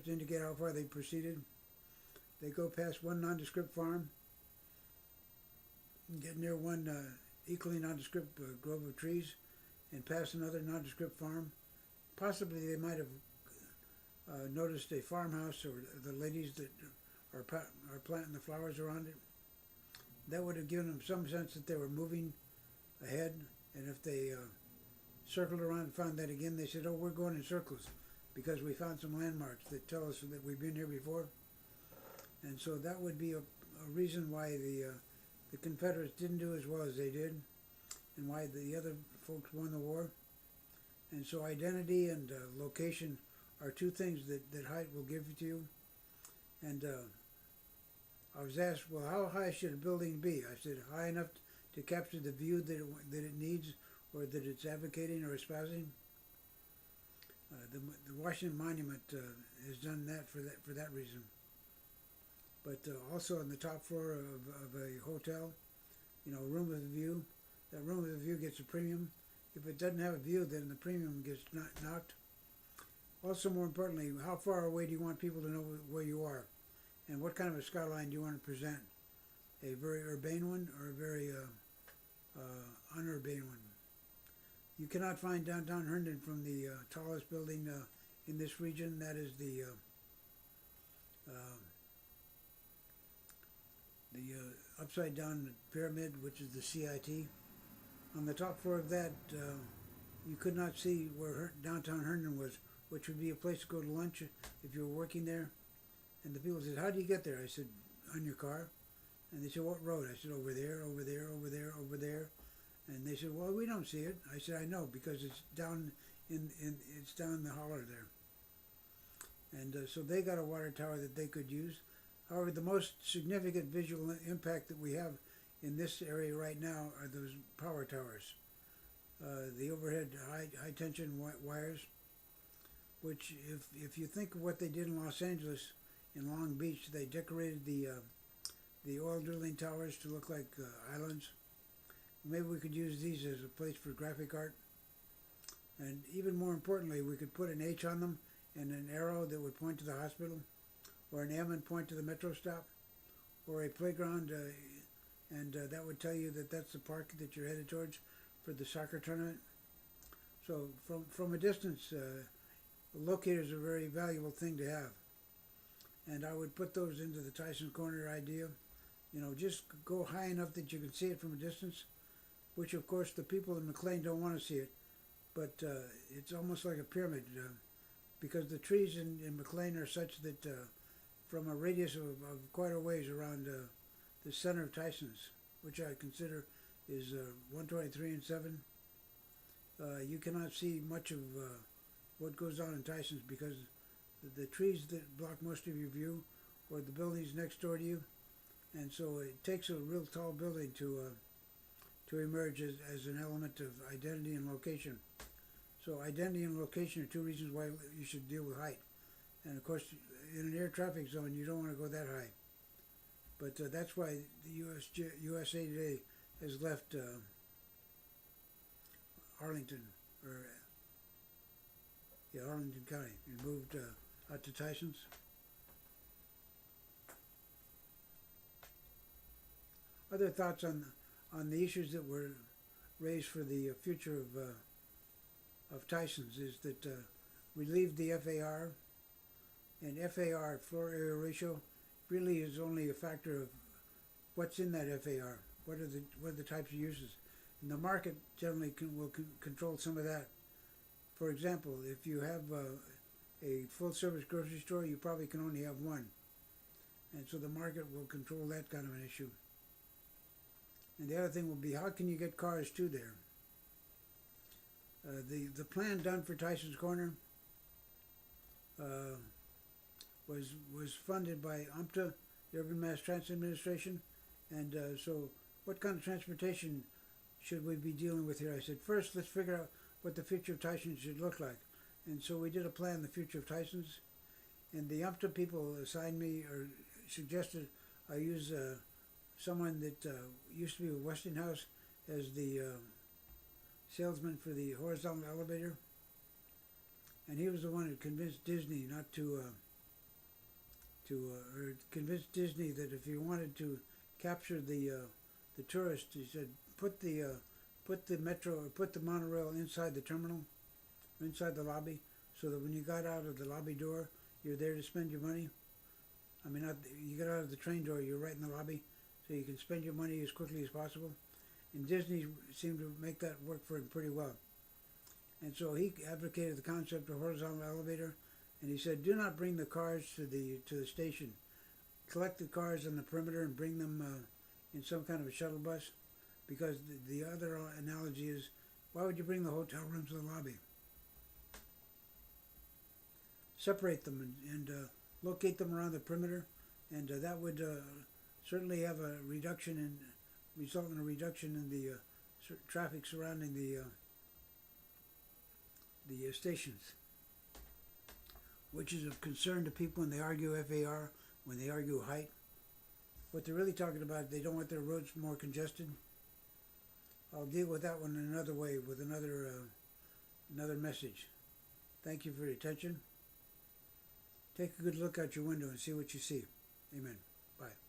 to indicate how far they proceeded. They go past one nondescript farm, get near one equally nondescript grove of trees, and pass another nondescript farm. Possibly they might have noticed a farmhouse or the ladies that are planting the flowers around it. That would have given them some sense that they were moving ahead, and if they circled around and found that again, they said, oh, we're going in circles because we found some landmarks that tell us that we've been here before. And so that would be a reason why the Confederates didn't do as well as they did, and why the other folks won the war. And so identity and location are two things that height will give to you. And I was asked, well, how high should a building be? I said, high enough to capture the view that it needs or that it's advocating or espousing. The Washington Monument has done that for that reason. But also on the top floor of a hotel, a room with a view, that room with a view gets a premium. If it doesn't have a view, then the premium gets knocked. Also, more importantly, how far away do you want people to know where you are? And what kind of a skyline do you want to present? A very urbane one or a very unurbane one? You cannot find downtown Herndon from the tallest building in this region. That is the upside down pyramid, which is the CIT. On the top floor of that, you could not see where downtown Herndon was, which would be a place to go to lunch if you were working there. And the people said, how do you get there? I said, on your car. And they said, what road? I said, over there, over there, over there, over there. And they said, well, we don't see it. I said, I know, because it's down it's down the holler there. And so they got a water tower that they could use. However, the most significant visual impact that we have in this area right now are those power towers. The overhead high tension wires, which if you think of what they did in Los Angeles, in Long Beach, they decorated the oil drilling towers to look like islands. Maybe we could use these as a place for graphic art. And even more importantly, we could put an H on them and an arrow that would point to the hospital, or an M and point to the metro stop, or a playground, and that would tell you that that's the park that you're headed towards for the soccer tournament. So from a distance, locators are a very valuable thing to have. And I would put those into the Tysons Corner idea. Just go high enough that you can see it from a distance, which of course the people in McLean don't want to see it. But it's almost like a pyramid, because the trees in McLean are such that from a radius of quite a ways around the center of Tysons, which I consider is 123 and 7, you cannot see much of what goes on in Tysons, because the trees that block most of your view, or the buildings next door to you, and so it takes a real tall building to emerge as an element of identity and location. So identity and location are two reasons why you should deal with height. And of course, in an air traffic zone, you don't want to go that high. But that's why the USA Today has left Arlington County, and moved out to Tysons. Other thoughts on the issues that were raised for the future of Tysons is that we leave the FAR, and FAR, floor area ratio, really is only a factor of what's in that FAR. What are the types of uses, and the market generally will control some of that. For example, if you have a full-service grocery store, you probably can only have one, and so the market will control that kind of an issue. And the other thing will be, how can you get cars to there? The plan done for Tysons Corner was funded by UMTA, the Urban Mass Transit Administration, and so what kind of transportation should we be dealing with here? I said, first, let's figure out what the future of Tysons should look like. And so we did a plan, the future of Tysons, and the UMTA people assigned me, or suggested I use someone that used to be with Westinghouse as the salesman for the horizontal elevator, and he was the one who convinced Disney not to or convince Disney that if you wanted to capture the tourist, he said put the metro or put the monorail inside the terminal, inside the lobby, so that when you got out of the lobby door, you're there to spend your money. I mean, not, you get out of the train door, you're right in the lobby, so you can spend your money as quickly as possible. And Disney seemed to make that work for him pretty well. And so he advocated the concept of horizontal elevator, and he said, do not bring the cars to the station. Collect the cars on the perimeter and bring them in some kind of a shuttle bus, because the other analogy is, why would you bring the hotel rooms to the lobby? Separate them and locate them around the perimeter, and that would certainly have a reduction in, result in a reduction in the traffic surrounding the stations, which is of concern to people when they argue FAR, when they argue height. What they're really talking about, they don't want their roads more congested. I'll deal with that one in another way, with another message. Thank you for your attention. Take a good look out your window and see what you see. Amen. Bye.